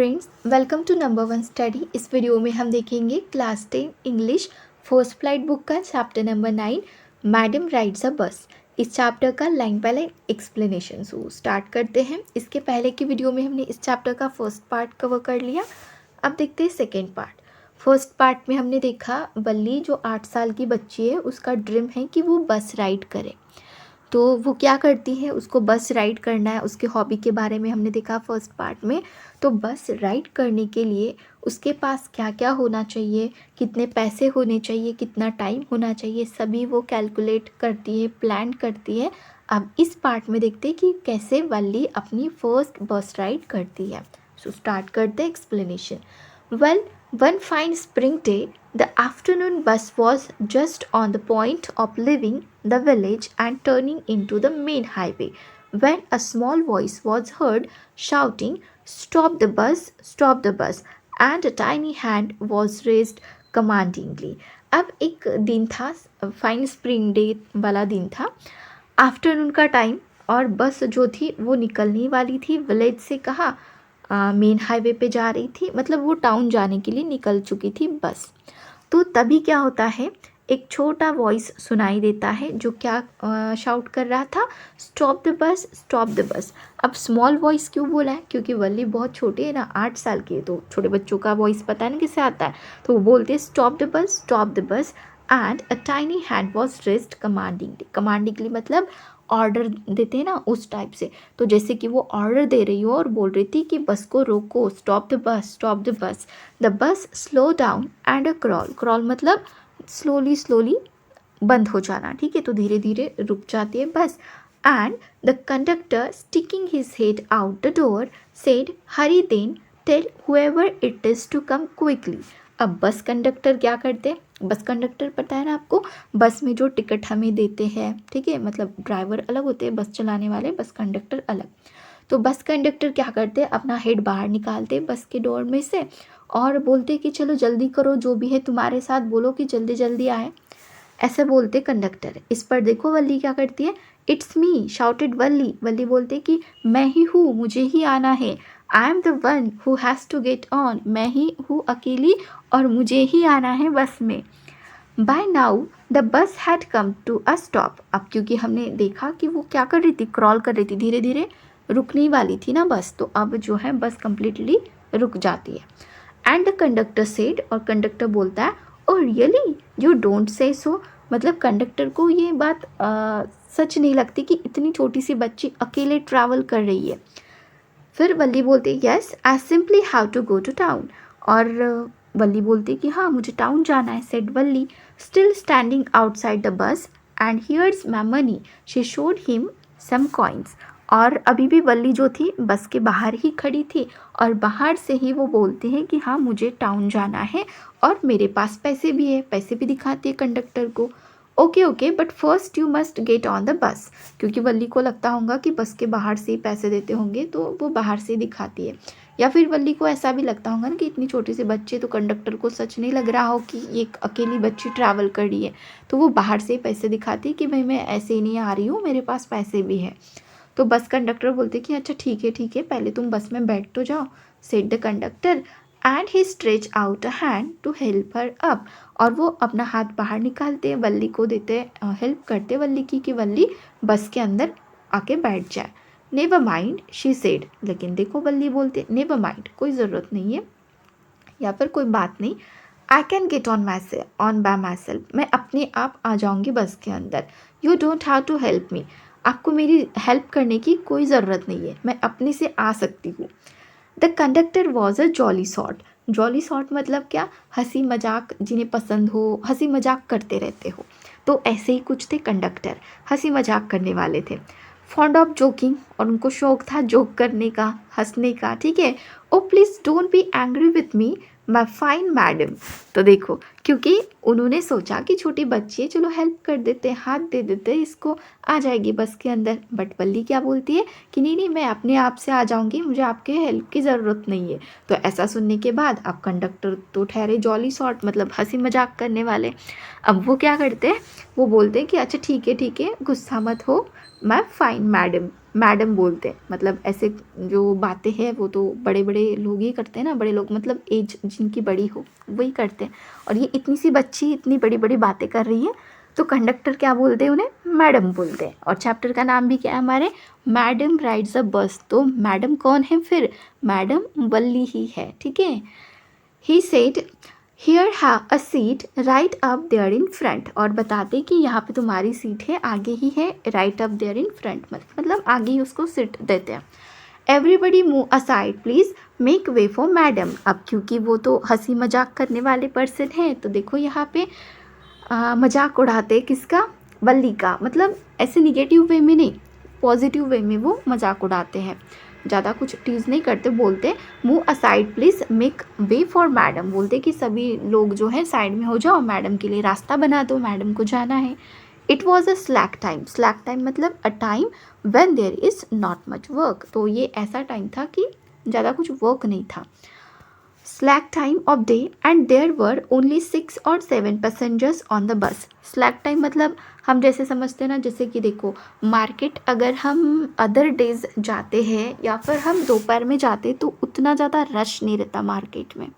Friends, welcome to number one study. इस video में हम देखेंगे class 10 English first flight book का chapter number 9 madam rides a bus. इस चैप्टर का line by line explanation start करते हैं। इसके पहले की वीडियो में हमने इस चैप्टर का फर्स्ट पार्ट कवर कर लिया। अब देखते हैं सेकेंड पार्ट। फर्स्ट पार्ट में हमने देखा वल्ली जो 8 साल की बच्ची है, उसका ड्रीम है कि वो बस राइड करे। तो वो क्या करती है, उसको बस राइड करना है। उसके हॉबी के बारे में हमने देखा फर्स्ट पार्ट में। तो बस राइड करने के लिए उसके पास क्या क्या होना चाहिए, कितने पैसे होने चाहिए, कितना टाइम होना चाहिए, सभी वो कैलकुलेट करती है, प्लान करती है। अब इस पार्ट में देखते हैं कि कैसे वल्ली अपनी फर्स्ट बस राइड करती है। सो स्टार्ट करते हैं explanation. Well, one fine spring day, the afternoon bus was just on the point of leaving the village and turning into the main highway when a small voice was heard shouting, "Stop the bus, stop the bus," and a tiny hand was raised commandingly. अब एक दिन था, fine spring day वाला दिन था, afternoon का time, और बस जो थी वो निकलने वाली थी विलेज से। कहा, मेन हाईवे पे जा रही थी, मतलब वो टाउन जाने के लिए निकल चुकी थी बस। तो तभी क्या होता है, एक छोटा वॉइस सुनाई देता है जो क्या शाउट कर रहा था, stop the bus, stop the बस। अब स्मॉल वॉइस क्यों बोला है, क्योंकि वल्ली बहुत छोटी है ना, 8 साल की है, तो छोटे बच्चों का वॉइस पता है ना किससे आता है। तो वो बोलते हैं stop the bus, stop the bus, and a tiny hand was raised commandingly. Commandingly मतलब ऑर्डर देते हैं ना, उस टाइप से। तो जैसे कि वो ऑर्डर दे रही हो और बोल रही थी कि बस को रोको, stop the bus, stop the बस। The bus slow down and a crawl. Crawl मतलब स्लोली स्लोली बंद हो जाना, ठीक है, तो धीरे धीरे रुक जाती है bus. And the conductor sticking his head out the door said, hurry then, tell whoever it is to come quickly. अब बस कंडक्टर क्या करते हैं, बस कंडक्टर पता है ना आपको, बस में जो टिकट हमें देते हैं, ठीक है, मतलब ड्राइवर अलग होते हैं, बस चलाने वाले, बस कंडक्टर अलग। तो बस कंडक्टर क्या करते हैं, अपना हेड बाहर निकालते बस के डोर में से और बोलते कि चलो जल्दी करो, जो भी है तुम्हारे साथ बोलो कि जल्दी जल्दी आए, ऐसे बोलते कंडक्टर। इस पर देखो वल्ली क्या करती है, इट्स मी शाउटेड वल्ली। वल्ली बोलते कि मैं ही हूँ, मुझे ही आना है। I am the one who has to get on. मैं ही हूँ अकेली और मुझे ही आना है बस में। By now the bus had come to a stop. अब क्योंकि हमने देखा कि वो क्या कर रही थी, क्रॉल कर रही थी, धीरे धीरे रुकने वाली थी ना बस, तो अब जो है बस कंप्लीटली रुक जाती है। एंड द कंडक्टर सेड, और कंडक्टर बोलता है, oh really, you don't say सो। मतलब कंडक्टर को ये बात सच नहीं लगती कि इतनी छोटी सी बच्ची अकेले ट्रैवल कर रही है। फिर वल्ली बोलती, yes I simply have to go to town. और वल्ली बोलती कि हाँ, मुझे टाउन जाना है, said Valli, still standing outside the bus, and here's my money. She showed him some coins. और अभी भी वल्ली जो थी बस के बाहर ही खड़ी थी, और बाहर से ही वो बोलती है कि हाँ, मुझे टाउन जाना है और मेरे पास पैसे भी है। पैसे भी दिखाती है कंडक्टर को। Okay okay, but first you must get on the बस। क्योंकि वल्ली को लगता होगा कि बस के बाहर से ही पैसे देते होंगे, तो वो बाहर से ही दिखाती है। या फिर वल्ली को ऐसा भी लगता होगा ना कि इतनी छोटी सी बच्ची, तो कंडक्टर को सच नहीं लग रहा हो कि ये एक अकेली बच्ची ट्रैवल कर रही है, तो वो बाहर से ही पैसे दिखाती है कि भाई मैं ऐसे ही नहीं आ रही हूँ, मेरे पास पैसे भी है। तो बस कंडक्टर बोलते कि अच्छा ठीक है, पहले तुम बस में बैठ तो जाओ, said the conductor, and he stretch out a hand to help her up. और वो अपना हाथ बाहर निकालते, वल्ली को देते, हेल्प करते वल्ली की कि वल्ली बस के अंदर आके बैठ जाए। Never mind she said. लेकिन देखो वल्ली बोलते, नेवर माइंड, कोई ज़रूरत नहीं है, या फिर कोई बात नहीं, I can get on by myself. मैं अपने आप आ जाऊँगी बस के अंदर। You don't have to help me. आपको मेरी हेल्प करने की कोई ज़रूरत नहीं है, मैं अपने से आ सकती हूँ। The conductor was a jolly sort. Jolly sort मतलब क्या, हंसी मजाक जिन्हें पसंद हो, हंसी मजाक करते रहते हो, तो ऐसे ही कुछ थे कंडक्टर, हंसी मजाक करने वाले थे। फॉन्ड ऑफ जोकिंग, और उनको शौक था जोक करने का, हंसने का, ठीक है। ओ please don't be angry with me my fine madam. तो देखो, क्योंकि उन्होंने सोचा कि छोटी बच्ची है, चलो हेल्प कर देते, हाथ दे देते, इसको आ जाएगी बस के अंदर। बट वल्ली क्या बोलती है कि नहीं नहीं, मैं अपने आप से आ जाऊंगी, मुझे आपके हेल्प की ज़रूरत नहीं है। तो ऐसा सुनने के बाद अब कंडक्टर तो ठहरे जॉली सॉर्ट, मतलब हंसी मजाक करने वाले। अब वो क्या करते हैं, वो बोलते हैं कि अच्छा ठीक है, गुस्सा मत हो, मैं फाइन मैडम, मैडम बोलते हैं। मतलब ऐसे जो बातें हैं वो तो बड़े बड़े लोग ही करते हैं ना, बड़े लोग मतलब एज जिनकी बड़ी हो वही करते हैं। और ये इतनी सी बच्ची इतनी बड़ी बड़ी बातें कर रही है, तो कंडक्टर क्या बोलते हैं, उन्हें मैडम बोलते हैं। और चैप्टर का नाम भी क्या है हमारे, मैडम राइड्स अ बस। तो मैडम कौन है फिर, मैडम वल्ली ही है, ठीक है। He said here have a seat right up there in front, और बताते कि यहाँ पे तुम्हारी सीट है, आगे ही है, right up there in front मतलब आगे ही उसको सीट देते हैं। Everybody move aside please make way for madam. अब क्योंकि वो तो हंसी मजाक करने वाले पर्सन हैं, तो देखो यहाँ पे मजाक उड़ाते किसका, वल्ली का। मतलब ऐसे निगेटिव वे में नहीं, पॉजिटिव वे में वो मजाक उड़ाते हैं, ज़्यादा कुछ टीज़ नहीं करते। बोलते move aside please make way for madam, बोलते कि सभी लोग जो है साइड में हो जाओ, मैडम के लिए रास्ता बना दो, मैडम को जाना है। It was a slack time, slack time मतलब a time when there is not much work. तो ये ऐसा टाइम था कि ज़्यादा कुछ वर्क नहीं था। Slack time of day and there were only 6 और 7 passengers on the bus. Slack time मतलब हम जैसे समझते हैं ना, जैसे कि देखो मार्केट अगर हम अदर डेज जाते हैं या फिर हम दोपहर में जाते तो उतना ज़्यादा रश नहीं रहता मार्केट में।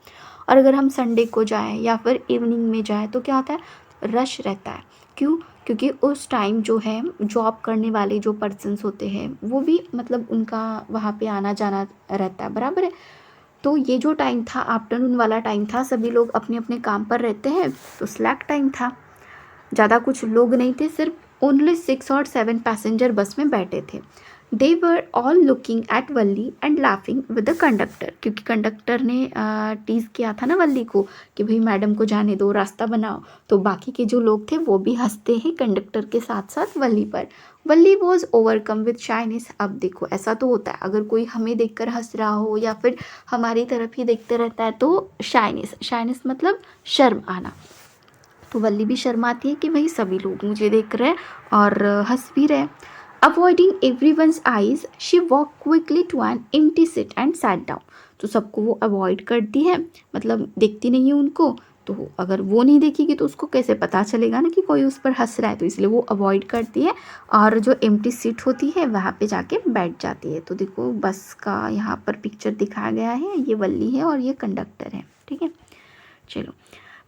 और अगर हम संडे को जाएं या फिर इवनिंग में जाएं तो क्या होता है, रश रहता है। क्यों, क्योंकि उस टाइम जो है जॉब करने वाले जो पर्सन्स होते हैं वो भी मतलब उनका वहाँ पे आना जाना रहता है, बराबर है। तो ये जो टाइम था आफ्टरनून वाला टाइम था, सभी लोग अपने अपने काम पर रहते हैं, तो स्लैक टाइम था, ज़्यादा कुछ लोग नहीं थे, सिर्फ ओनली 6 और 7 पैसेंजर बस में बैठे थे। They were all looking at Valli and laughing with the conductor, क्योंकि कंडक्टर ने टीज़ किया था ना वल्ली को कि भाई मैडम को जाने दो, रास्ता बनाओ। तो बाकी के जो लोग थे वो भी हंसते हैं कंडक्टर के साथ साथ वल्ली पर। वल्ली वॉज ओवरकम विद शाइनेस। अब देखो ऐसा तो होता है, अगर कोई हमें देखकर हंस रहा हो या फिर हमारी तरफ ही देखते रहता है तो शाइनेस, शाइनेस मतलब शर्म आना। तो वल्ली भी शर्माती है कि भाई सभी लोग मुझे देख रहे हैं और हंस भी रहे। Avoiding everyone's eyes she walk quickly to an empty seat and sat down. तो सबको वो अवॉइड करती है, मतलब देखती नहीं है उनको। तो अगर वो नहीं देखेगी तो उसको कैसे पता चलेगा ना कि कोई उस पर हंस रहा है, तो इसलिए वो अवॉइड करती है और जो एम्प्टी सीट होती है वहाँ पे जाके बैठ जाती है। तो देखो बस का यहाँ पर पिक्चर दिखाया गया है, ये वल्ली है और ये कंडक्टर है, ठीक है। चलो,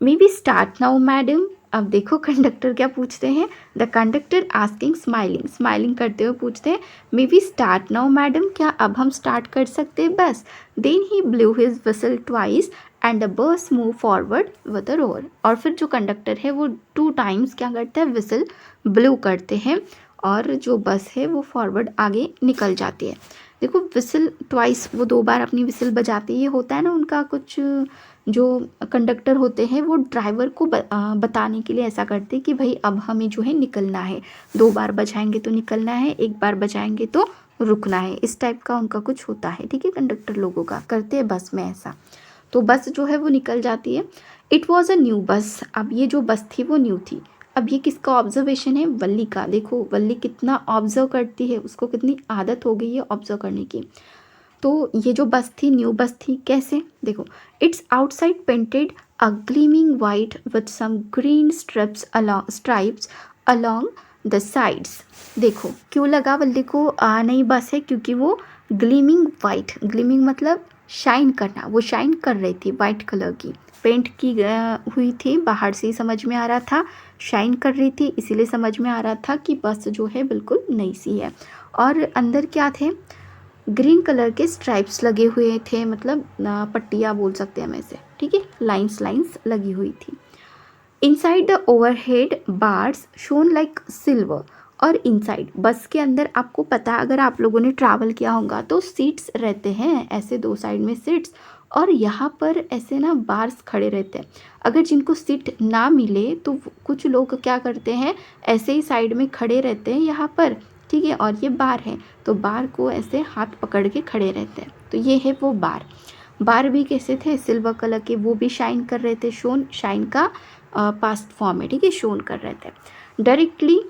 may be start now madam. अब देखो कंडक्टर क्या पूछते हैं, the conductor asking smiling, smiling करते हुए पूछते हैं may be start now madam, क्या अब हम स्टार्ट कर सकते हैं bus. Then he blew his whistle twice and the bus move forward with a roar. और फिर जो कंडक्टर है वो 2 टाइम्स क्या करता है, विसल ब्लू करते हैं और जो बस है वो फॉरवर्ड आगे निकल जाती है। देखो विसल ट्वाइस, वो 2 बार अपनी विसल बजाते, ये होता है ना उनका कुछ, जो कंडक्टर होते हैं वो ड्राइवर को बताने के लिए ऐसा करते हैं कि भाई अब हमें जो है निकलना है, 2 बार बजाएंगे तो निकलना है, 1 बार बजाएंगे तो रुकना है, इस टाइप का उनका कुछ होता है, ठीक है। कंडक्टर लोगों का करते हैं बस में ऐसा। तो बस जो है वो निकल जाती है। It was a new bus. अब ये जो बस थी वो न्यू थी। अब ये किसका ऑब्जर्वेशन है, वल्ली का। देखो वल्ली कितना ऑब्जर्व करती है, उसको कितनी आदत हो गई है ऑब्जर्व करने की। तो ये जो बस थी न्यू बस थी, कैसे, देखो its outside painted a gleaming white with some green stripes along the sides. देखो क्यों लगा वल्ली को नई बस है, क्योंकि वो ग्लीमिंग वाइट, ग्लीमिंग मतलब शाइन करना, वो शाइन कर रही थी, वाइट कलर की पेंट की हुई थी, बाहर से ही समझ में आ रहा था शाइन कर रही थी, इसीलिए समझ में आ रहा था कि बस जो है बिल्कुल नई सी है। और अंदर क्या थे, ग्रीन कलर के स्ट्राइप्स लगे हुए थे, मतलब पट्टियाँ बोल सकते हैं हम ऐसे, ठीक है, लाइंस लाइंस लगी हुई थी। Inside the overhead bars shown like silver. और इनसाइड बस के अंदर आपको पता है, अगर आप लोगों ने ट्रैवल किया होगा तो सीट्स रहते हैं ऐसे 2 साइड में सीट्स, और यहाँ पर ऐसे ना बार्स खड़े रहते हैं। अगर जिनको सीट ना मिले तो कुछ लोग क्या करते हैं, ऐसे ही साइड में खड़े रहते हैं यहाँ पर, ठीक है। और ये बार है तो बार को ऐसे हाथ पकड़ के खड़े रहते हैं, तो ये है वो बार। बार भी कैसे थे, सिल्वर कलर के, वो भी शाइन कर रहे थे, शोन शाइन का पास्ट फॉर्म है, ठीक है, शोन कर रहे थे। Directly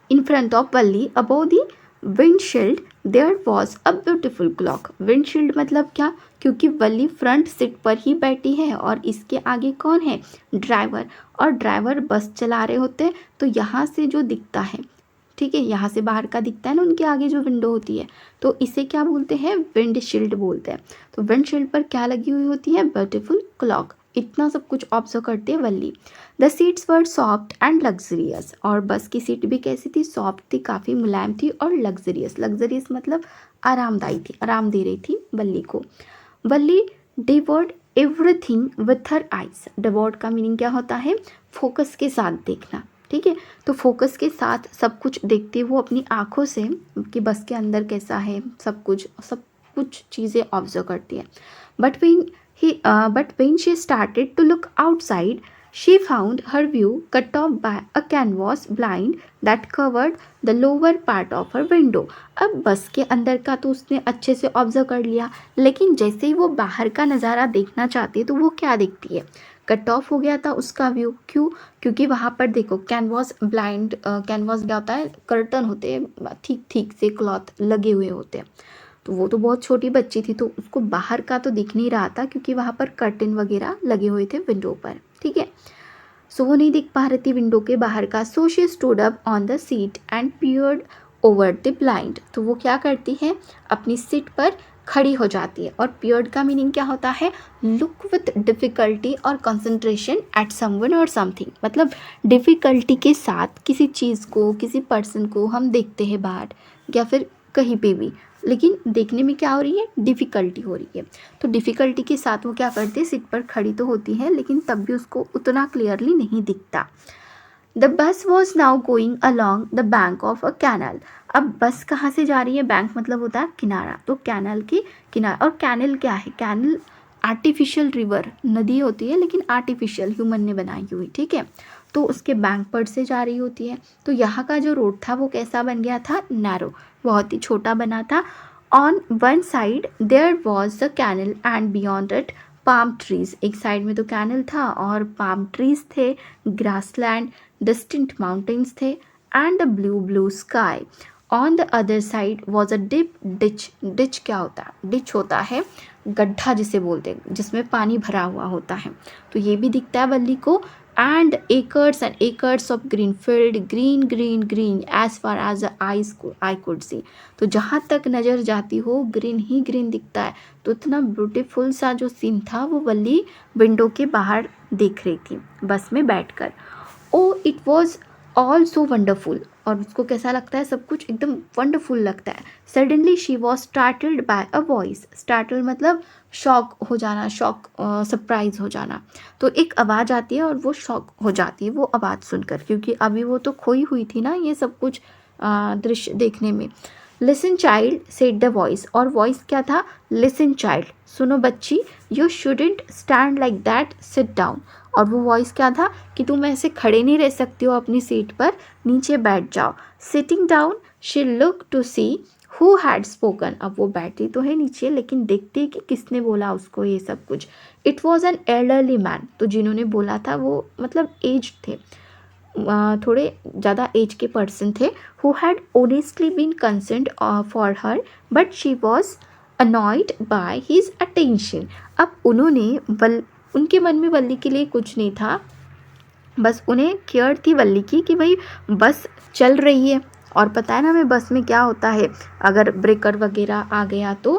in front of Valli above the windshield there was a beautiful clock. Windshield मतलब क्या, क्योंकि वल्ली फ्रंट सीट पर ही बैठी है और इसके आगे कौन है, ड्राइवर, और ड्राइवर बस चला रहे होते हैं, तो यहाँ से जो दिखता है ठीक है, यहाँ से बाहर का दिखता है ना उनके आगे जो विंडो होती है, तो इसे क्या बोलते हैं, विंड शील्ड बोलते हैं। तो विंड शील्ड पर क्या लगी हुई होती है, ब्यूटीफुल क्लॉक। इतना सब कुछ ऑब्जर्व करती है Valli. The seats were soft and luxurious, और बस की सीट भी कैसी थी, सॉफ्ट थी, काफ़ी मुलायम थी, और लग्जरियस, लग्जरियस मतलब आरामदायी थी, आराम दे रही थी वल्ली को। वल्ली डिवोर्ड एवरीथिंग विथ हर आइज। डिवोर्ड का मीनिंग क्या होता है, फोकस के साथ देखना, ठीक है। तो फोकस के साथ सब कुछ देखती है वो अपनी आँखों से कि बस के अंदर कैसा है, सब कुछ चीज़ें ऑब्जर्व करती है। But when she started to look outside, she found her view cut off by a canvas blind that covered the lower part of her window. अब बस के अंदर का तो उसने अच्छे से ऑब्जर्व कर लिया, लेकिन जैसे ही वो बाहर का नज़ारा देखना चाहती है तो वो क्या देखती है, कट ऑफ हो गया था उसका व्यू। क्यों, क्योंकि वहाँ पर देखो कैनवास ब्लाइंड, कैनवास क्या होता है, कर्टन होते हैं, ठीक से क्लॉथ लगे हुए होते हैं। तो वो तो बहुत छोटी बच्ची थी तो उसको बाहर का तो दिख नहीं रहा था क्योंकि वहाँ पर कर्टन वगैरह लगे हुए थे विंडो पर, ठीक है। सो वो नहीं दिख पा रही थी विंडो के बाहर का। So she stood up on the seat and peered over the blind. तो वो क्या करती है, अपनी सीट पर खड़ी हो जाती है। और पियर्ड का मीनिंग क्या होता है, लुक विथ डिफ़िकल्टी और कंसंट्रेशन एट समवन और समथिंग। मतलब डिफ़िकल्टी के साथ किसी चीज़ को, किसी पर्सन को हम देखते हैं बाहर या फिर कहीं पे भी, लेकिन देखने में क्या हो रही है, डिफ़िकल्टी हो रही है। तो डिफ़िकल्टी के साथ वो क्या करती है, सीट पर खड़ी तो होती है लेकिन तब भी उसको उतना क्लियरली नहीं दिखता। The bus was now going along the bank of a canal. अब बस कहाँ से जा रही है, बैंक मतलब होता है किनारा, तो कैनल की किनारा। और कैनल क्या है, कैनल आर्टिफिशियल रिवर, नदी होती है लेकिन आर्टिफिशियल, ह्यूमन ने बनाई हुई, ठीक है। तो उसके बैंक पर से जा रही होती है। तो यहाँ का जो रोड था वो कैसा बन गया था, नैरो, बहुत ही छोटा बना था। On one side there was the canal and beyond it palm trees. एक साइड में तो कैनल था और पाम ट्रीज थे, ग्रासलैंड, डिस्टेंट माउंटेन्स थे, and the blue sky. On the other side was a ditch. Ditch क्या होता है, डिच होता है गड्ढा जिसे बोलते हैं, जिसमें पानी भरा हुआ होता है। तो ये भी दिखता है वल्ली को। And acres of green field, green as far as I could see. तो जहाँ तक नज़र जाती हो ग्रीन ही ग्रीन दिखता है। तो इतना ब्यूटीफुल सा जो सीन था वो वल्ली विंडो के बाहर देख रही थी बस में बैठकर। Oh it was all so wonderful, और उसको कैसा लगता है, सब कुछ एकदम वंडरफुल लगता है। Suddenly she was startled by a voice. Startle मतलब शॉक हो जाना, सरप्राइज हो जाना। तो एक आवाज़ आती है और वो शॉक हो जाती है वो आवाज़ सुनकर, क्योंकि अभी वो तो खोई हुई थी ना ये सब कुछ दृश्य देखने में। Listen child said the voice, और वॉइस क्या था, लिसन चाइल्ड, सुनो बच्ची, you shouldn't stand like that, sit down. और वो वॉइस क्या था कि तुम ऐसे खड़े नहीं रह सकती हो अपनी सीट पर, नीचे बैठ जाओ। Sitting down she look to see who had spoken. अब वो बैठी तो है नीचे लेकिन देखती है कि किसने बोला उसको ये सब कुछ। It was an elderly man, तो जिन्होंने बोला था वो मतलब एज थे, थोड़े ज़्यादा एज के पर्सन थे। Who had honestly been concerned for her but she was annoyed by his attention. अब उनके मन में वल्ली के लिए कुछ नहीं था, बस उन्हें केयर थी वल्ली की कि भाई बस चल रही है, और पता है ना हमें बस में क्या होता है, अगर ब्रेकर वगैरह आ गया तो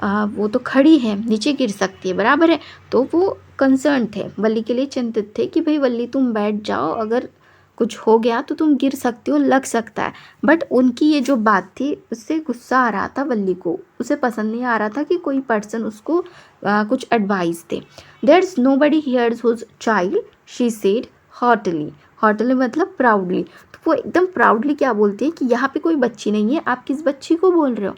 वो तो खड़ी है, नीचे गिर सकती है, बराबर है। तो वो कंसर्न थे, वल्ली के लिए चिंतित थे कि भाई वल्ली तुम बैठ जाओ, अगर कुछ हो गया तो तुम गिर सकती हो, लग सकता है। बट उनकी ये जो बात थी उससे गुस्सा आ रहा था वल्ली को, उसे पसंद नहीं आ रहा था कि कोई पर्सन उसको कुछ एडवाइस दे। There is nobody here's whose child, she said haughtily. Haughtily मतलब प्राउडली। तो वो एकदम प्राउडली क्या बोलती है कि यहाँ पे कोई बच्ची नहीं है, आप किस बच्ची को बोल रहे हो।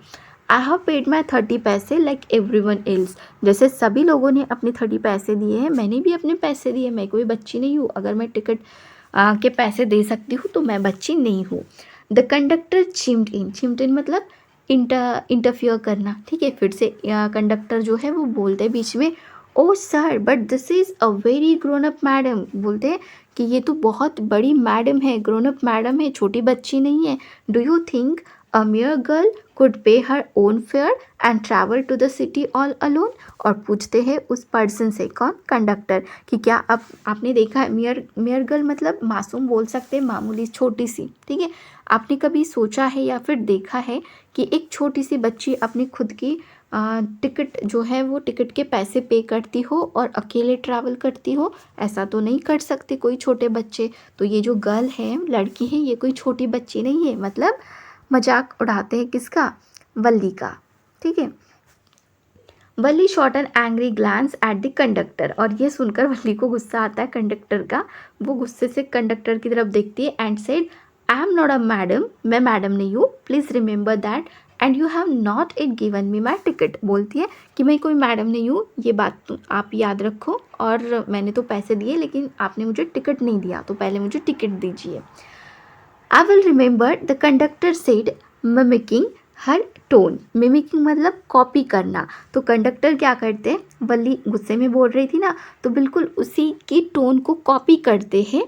आई हैव पेड माई 30 पैसे लाइक एवरीवन एल्स। जैसे सभी लोगों ने अपने 30 पैसे दिए हैं, मैंने भी अपने पैसे दिए, मैं कोई बच्ची नहीं हूँ। अगर मैं टिकट के पैसे दे सकती हूँ तो मैं बच्ची नहीं हूँ। द कंडक्टर चिम्ड इन मतलब इंटरफियर करना, ठीक है। फिर से कंडक्टर जो है वो बोलते हैं बीच में, oh sir but this is a very grown up madam. बोलते हैं कि ये तो बहुत बड़ी मैडम है, ग्रोन अप मैडम है, छोटी बच्ची नहीं है। Do you think a mere girl could pay her own fare and travel to the city all alone। और पूछते हैं उस पर्सन से, कौन, कंडक्टर, कि क्या आपने देखा है, मेयर गर्ल मतलब मासूम बोल सकते हैं, मामूली, छोटी सी, ठीक है। आपने कभी सोचा है या फिर देखा है कि एक छोटी सी बच्ची अपनी खुद की टिकट जो है वो टिकट के पैसे पे करती हो और अकेले ट्रैवल करती हो? ऐसा तो नहीं कर सकते कोई छोटे बच्चे। तो ये जो गर्ल है, लड़की है, ये कोई छोटी बच्ची नहीं है, मतलब मजाक उड़ाते हैं किसका, वल्ली का, ठीक है। Valli shot an angry glance at the conductor. और ये सुनकर वल्ली को गुस्सा आता है कंडक्टर का। वो गुस्से से कंडक्टर की तरफ देखती है and said, I am not a madam, मैं मैडम नहीं हूँ, please remember that, and you have not it given me my ticket. बोलती है कि मैं कोई मैडम नहीं हूँ, ये बात आप याद रखो, और मैंने तो पैसे दिए लेकिन आपने मुझे टिकट नहीं दिया, तो पहले मुझे टिकट दीजिए। I will remember, the conductor said, mimicking her tone. Mimicking मतलब कॉपी करना। तो कंडक्टर क्या करते हैं, वल्ली गुस्से में बोल रही थी ना, तो बिल्कुल उसी की टोन को कॉपी करते हैं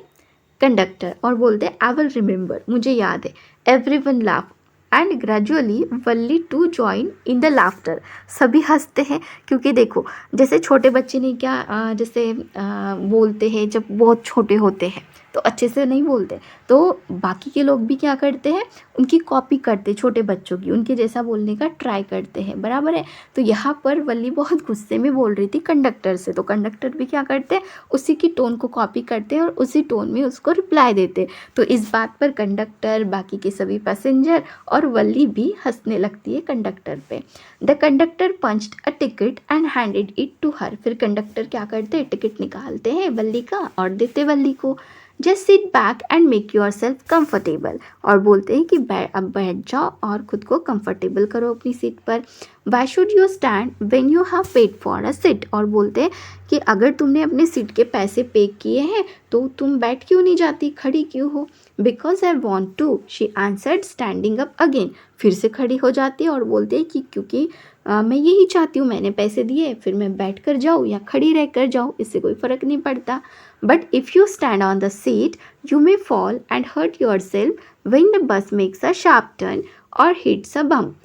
कंडक्टर और बोलते हैं, आई विल रिमेंबर, मुझे याद है। Everyone laugh and gradually Valli to join in the laughter. सभी हंसते हैं, क्योंकि देखो जैसे छोटे बच्चे ने क्या जैसे बोलते हैं जब बहुत छोटे होते हैं तो अच्छे से नहीं बोलते, तो बाकी के लोग भी क्या करते हैं, उनकी कॉपी करते, छोटे बच्चों की, उनके जैसा बोलने का ट्राई करते हैं, बराबर है। तो यहाँ पर वल्ली बहुत गुस्से में बोल रही थी कंडक्टर से, तो कंडक्टर भी क्या करते हैं, उसी की टोन को कॉपी करते हैं और उसी टोन में उसको रिप्लाई देते। तो इस बात पर कंडक्टर, बाकी के सभी पैसेंजर और वल्ली भी हंसने लगती है कंडक्टर पे। The conductor punched a ticket and handed it to her. फिर कंडक्टर क्या करते हैं, टिकट निकालते हैं वल्ली का और देते वल्ली को। Just sit back and make your self comfortable. और बोलते हैं कि अब बैठ जाओ और खुद को कंफर्टेबल करो अपनी सीट पर। Why should you stand when you have paid for a seat. और बोलते हैं कि अगर तुमने अपने सीट के पैसे पे किए हैं तो तुम बैठ क्यों नहीं जाती, खड़ी क्यों हो। Because I want to, she answered standing up again. फिर से खड़ी हो जाती है और बोलते हैं कि क्योंकि मैं यही चाहती हूँ, मैंने पैसे दिए, फिर मैं बैठ कर जाऊँ या खड़ी रह कर जाऊँ, इससे कोई फ़र्क नहीं पड़ता। But if you stand on the seat you may fall and hurt yourself when the bus makes a sharp turn और हिट्स अ बम्प।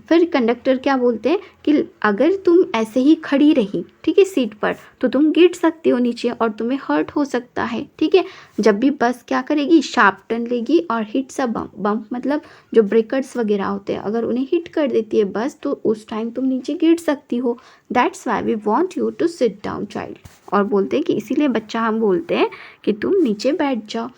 फिर कंडक्टर क्या बोलते हैं कि अगर तुम ऐसे ही खड़ी रही, ठीक है, सीट पर, तो तुम गिर सकती हो नीचे और तुम्हें हर्ट हो सकता है, ठीक है। जब भी बस क्या करेगी, शार्प टर्न लेगी और हिट्स अ बम्प। बम्प मतलब जो ब्रेकर्स वगैरह होते हैं, अगर उन्हें हिट कर देती है बस तो उस टाइम तुम नीचे गिर सकती हो। That's why we want you to sit down child. और बोलते हैं कि इसीलिए बच्चा हम बोलते हैं कि तुम नीचे बैठ जाओ।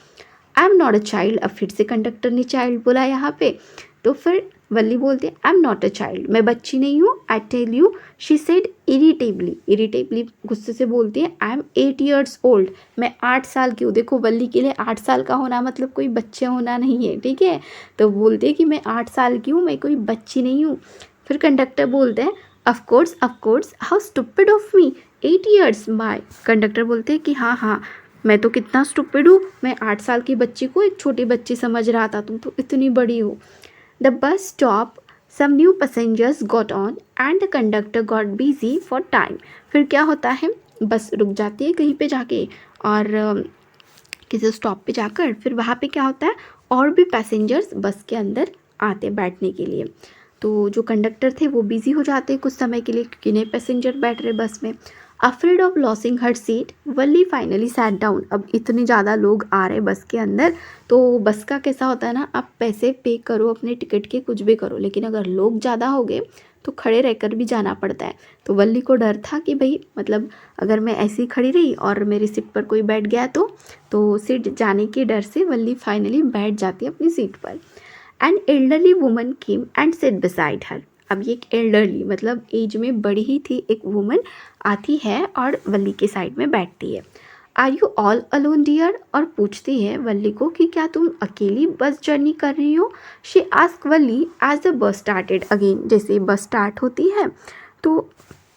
आई एम नॉट अ चाइल्ड। अब फिर से कंडक्टर ने चाइल्ड बोला यहाँ पे, तो फिर वल्ली बोलते हैं, I am not a child, मैं बच्ची नहीं हूँ। I tell you, she said irritably. Irritably गुस्से से बोलती है, आई एम 8 years old, मैं 8 साल की हूँ। देखो वल्ली के लिए 8 साल का होना मतलब कोई बच्चे होना नहीं है, ठीक है। तो बोलते हैं कि मैं 8 साल की हूँ, मैं कोई बच्ची नहीं हूँ। फिर कंडक्टर बोलते हैं, of course, how stupid of me, 8 years my. Conductor बोलते हैं कि हाँ, मैं तो कितना स्टूपिड हूँ, मैं 8 साल की बच्ची को एक छोटी बच्ची समझ रहा था, तुम तो इतनी बड़ी हो। The bus stopped, some new passengers got on and the conductor got busy for time। फिर क्या होता है, बस रुक जाती है कहीं पे जाके और किसी स्टॉप पे जाकर फिर वहाँ पे क्या होता है, और भी पैसेंजर्स बस के अंदर आते बैठने के लिए। तो जो कंडक्टर थे वो बिज़ी हो जाते कुछ समय के लिए, क्योंकि नए पैसेंजर बैठ रहे बस में। Afraid of losing her seat Valli finally sat down. अब इतने ज़्यादा लोग आ रहे बस के अंदर, तो बस का कैसा होता है ना, आप पैसे पे करो अपने टिकट के, कुछ भी करो, लेकिन अगर लोग ज़्यादा हो गए तो खड़े रहकर भी जाना पड़ता है। तो वल्ली को डर था कि भाई मतलब अगर मैं ऐसे ही खड़ी रही और मेरी सीट पर कोई बैठ गया तो सीट जाने के डर से वल्ली फाइनली बैठ जाती है अपनी सीट पर। An elderly woman came and sit beside her. अब ये एक एल्डरली मतलब एज में बड़ी ही थी एक वुमन आती है और वल्ली के साइड में बैठती है। Are you all alone dear. और पूछती है वल्ली को कि क्या तुम अकेली बस जर्नी कर रही हो। She ask Valli as the bus started again. जैसे बस स्टार्ट होती है तो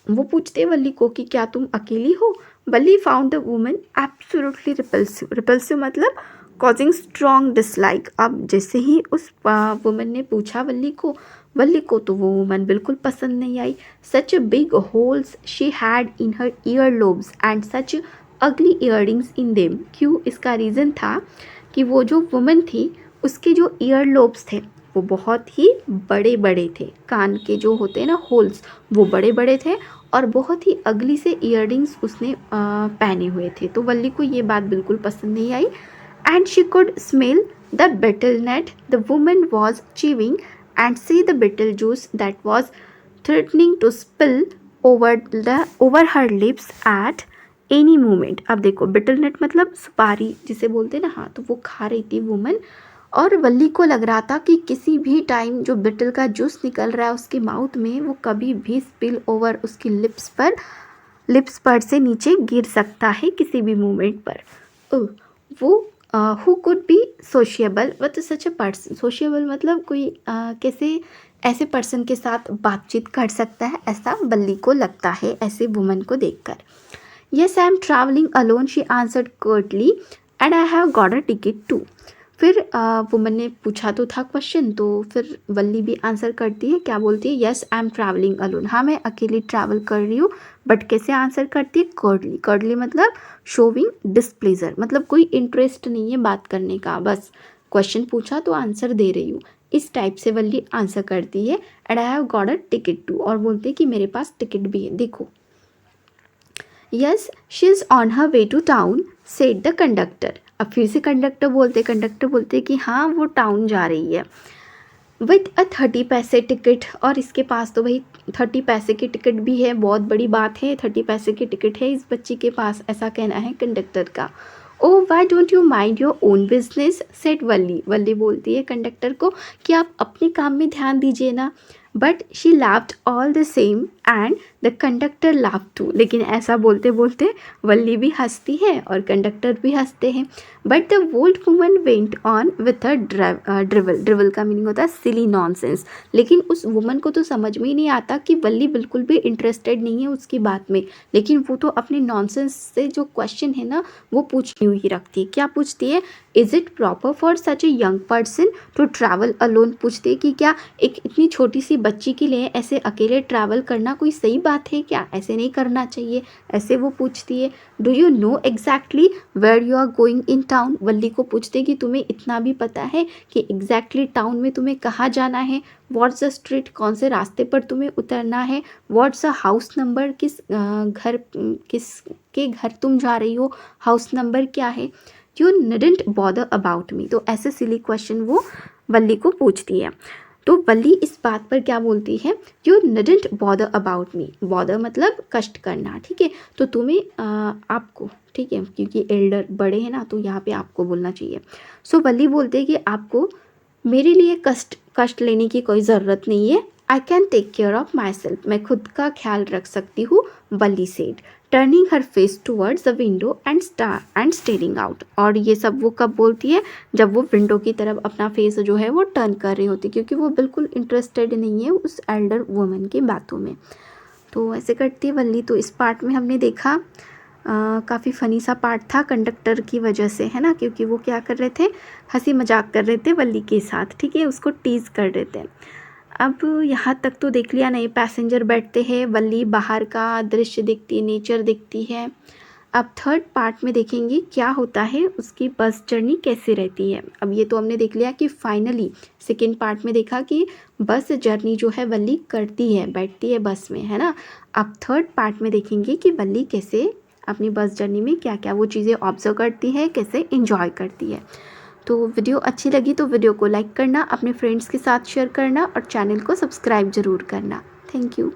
वो पूछते हैं वल्ली को कि क्या तुम अकेली हो। Valli found the woman absolutely repulsive. Repulsive मतलब कॉजिंग स्ट्रॉन्ग डिसलाइक। अब जैसे ही उस वुमन ने पूछा वल्ली को तो वो वुमन बिल्कुल पसंद नहीं आई। Such big holes she had in her ear lobes and such ugly earrings in them. क्यों, इसका रीज़न था कि वो जो वुमन थी उसके जो ईयर लोब्स थे वो बहुत ही बड़े बड़े थे, कान के जो होते हैं ना होल्स वो बड़े बड़े थे, और बहुत ही अगली से ईयररिंग्स उसने पहने हुए थे। तो वल्ली को ये बात बिल्कुल पसंद नहीं आई। And she could smell the betel nut the woman was chewing and see the betel juice that was threatening to spill over her lips at any moment. अब देखो बिटल नट मतलब सुपारी जिसे बोलते हैं ना, हाँ, तो वो खा रही थी वुमन, और वल्ली को लग रहा था कि किसी भी टाइम जो बिटल का जूस निकल रहा है उसके माउथ में, वो कभी भी स्पिल ओवर उसकी लिप्स पर से नीचे गिर सकता है किसी भी मोमेंट पर। वो who could be sociable with such a person. Sociable मतलब कोई कैसे ऐसे पर्सन के साथ बातचीत कर सकता है, ऐसा वल्ली को लगता है ऐसे वुमन को देखकर। Yes, I am traveling alone, she answered curtly, and I have got a ticket too. फिर वुमन ने पूछा तो था क्वेश्चन, तो फिर वल्ली भी आंसर करती है, क्या बोलती है, yes I am travelling alone, हाँ मैं अकेली ट्रैवल कर रही हूँ। बट कैसे आंसर करती है, कर्डली। कर्डली मतलब शोविंग डिसप्लेजर, मतलब कोई इंटरेस्ट नहीं है बात करने का, बस क्वेश्चन पूछा तो आंसर दे रही हूँ, इस टाइप से वल्ली आंसर करती है। And I have got a ticket too, और बोलती है कि मेरे पास टिकट भी है, देखो। Yes she is on her way to town said the conductor. अब फिर से कंडक्टर बोलते कि हाँ वो टाउन जा रही है विथ अ 30 पैसे टिकट, और इसके पास तो भाई 30 पैसे की टिकट भी है, बहुत बड़ी बात है, 30 पैसे की टिकट है इस बच्ची के पास, ऐसा कहना है कंडक्टर का। Oh why don't you mind your own business said Valli. Valli बोलती है कंडक्टर को कि आप अपने काम में ध्यान दीजिए ना। But she laughed all the same and the conductor laughed too. लेकिन ऐसा बोलते बोलते वल्ली भी हंसती है और कंडक्टर भी हंसते हैं। But the old woman went on with a drivel. Drivel का मीनिंग होता है सिली नॉनसेंस। लेकिन उस वुमन को तो समझ में ही नहीं आता कि वल्ली बिल्कुल भी इंटरेस्टेड नहीं है उसकी बात में, लेकिन वो तो अपने नॉनसेंस से जो क्वेश्चन है ना वो पूछनी हुई रखती है। क्या पूछती है, is it proper for such a young person to travel alone. पूछती है कि क्या एक इतनी छोटी सी बच्ची के लिए ऐसे अकेले ट्रैवल करना कोई सही बात है क्या, ऐसे नहीं करना चाहिए, ऐसे वो पूछती है। Do you know exactly where you are going in town. Valli को पूछते कि तुम्हें इतना भी पता है कि एग्जैक्टली टाउन में तुम्हें कहाँ जाना है। व्हाट्स द स्ट्रीट, कौन से रास्ते पर तुम्हें उतरना है। व्हाट्स द हाउस नंबर, किसके घर तुम जा रही हो, हाउस नंबर क्या है। You needn't bother about me. तो ऐसे सिली क्वेश्चन वो वल्ली को पूछती है। तो वल्ली इस बात पर क्या बोलती है, you needn't bother about me. Bother मतलब कष्ट करना, ठीक है, तो तुम्हें आपको, ठीक है, क्योंकि एल्डर बड़े हैं ना तो यहाँ पे आपको बोलना चाहिए। सो वल्ली बोलते हैं कि आपको मेरे लिए कष्ट लेने की कोई ज़रूरत नहीं है। I can take care of myself, मैं खुद का ख्याल रख सकती हूँ, Valli said, turning her face towards the window and staring out. और ये सब वो कब बोलती है, जब वो विंडो की तरफ अपना फेस जो है वो टर्न कर रही होती, क्योंकि वो बिल्कुल इंटरेस्टेड नहीं है उस एल्डर वुमन की बातों में। तो ऐसे करती है वल्ली। तो इस पार्ट में हमने देखा काफ़ी फ़नी सा पार्ट था कंडक्टर की वजह से, है ना, क्योंकि वो क्या कर रहे थे, हंसी मजाक कर रहे थे वल्ली के साथ, ठीक है, उसको टीज़ कर रहे थे। अब यहाँ तक तो देख लिया, नए पैसेंजर बैठते हैं, वल्ली बाहर का दृश्य देखती है, नेचर देखती है। अब थर्ड पार्ट में देखेंगे क्या होता है, उसकी बस जर्नी कैसे रहती है। अब ये तो हमने देख लिया कि फाइनली सेकेंड पार्ट में देखा कि बस जर्नी जो है वल्ली करती है, बैठती है बस में, है ना। अब थर्ड पार्ट में देखेंगे कि वल्ली कैसे अपनी बस जर्नी में क्या क्या वो चीज़ें ऑब्जर्व करती है, कैसे इंजॉय करती है। तो वीडियो अच्छी लगी तो वीडियो को लाइक करना, अपने फ्रेंड्स के साथ शेयर करना और चैनल को सब्सक्राइब ज़रूर करना। Thank you.